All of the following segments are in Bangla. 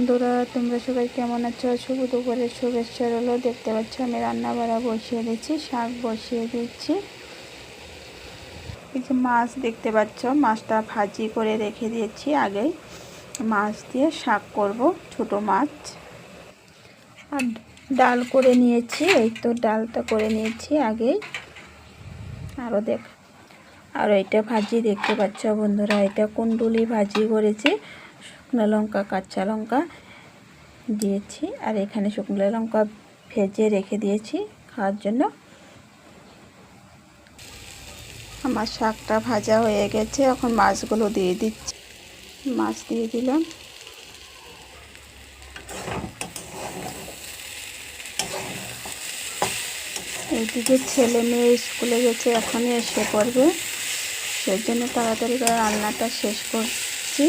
বন্ধুরা, তোমরা সবাই কেমন আছো? শুভ দুপুরের শুভেচ্ছা রইলো। দেখতে পাচ্ছ আমি রান্না বাড়া বসিয়ে দিচ্ছি, শাক বসিয়ে দিচ্ছি। এই যে মাছ দেখতে পাচ্ছ, মাছটা ভাজি করে রেখে দিয়েছি আগেই। মাছ দিয়ে শাক করব, ছোট মাছ। আর ডাল করে নিয়েছি, এই তো ডালটা করে নিয়েছি আগেই। আর এটা ভাজি দেখতে পাচ্ছ বন্ধুরা, এটা কুন্দুলি ভাজি করেছি। শুকনো লঙ্কা কাঁচা লঙ্কা দিয়েছি, আর এখানে শুকনো লঙ্কা ভেজে রেখে দিয়েছি খাওয়ার জন্য। আমার শাকটা ভাজা হয়ে গেছে, এখন মাছগুলো দিয়ে দিচ্ছি। মাছ দিয়ে দিলাম। এইদিকে ছেলে মেয়ে স্কুলে গেছে, এখনই এসে পড়বে, সেই জন্য তাড়াতাড়ি করে রান্নাটা শেষ করছি।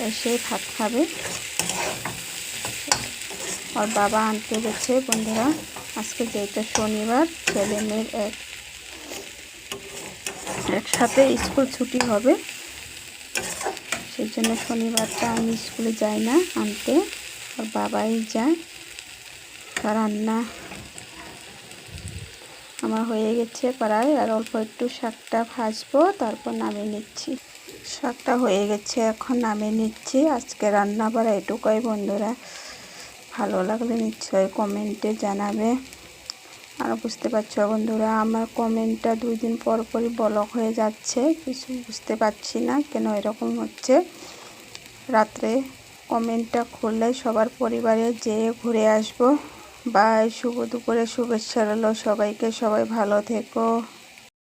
এসে ভাত খাবে। আর বাবা আনতে গেছে বন্ধুরা, আজকে যেহেতু শনিবার, ছেলে মেয়ের একসাথে স্কুল ছুটি হবে, সেই জন্য শনিবারটা আমি স্কুলে যাই না আনতে, আর বাবাই যায়। রান্না আমার হয়ে গেছে প্রায়, আর অল্প একটু শাকটা ভাজবো, তারপর নামিয়ে নিচ্ছি। শাকটা হয়ে গেছে, এখন নামিয়ে নিচ্ছি। আজকে রান্না বাড়া এটুকুই বন্ধুরা। ভালো লাগলে নিশ্চয়ই কমেন্টে জানাবে। আর বুঝতে পারছো বন্ধুরা, আমার কমেন্টটা 2 দিন পর পরই ব্লক হয়ে যাচ্ছে, কিছু বুঝতে পারছি না কেন এরকম হচ্ছে। রাত্রে কমেন্টটা খুললে সবার পরিবারে যেয়ে ঘুরে আসবো। বাই, শুভ দুপুরে শুভেচ্ছা রইলো সবাইকে। সবাই ভালো থেকো।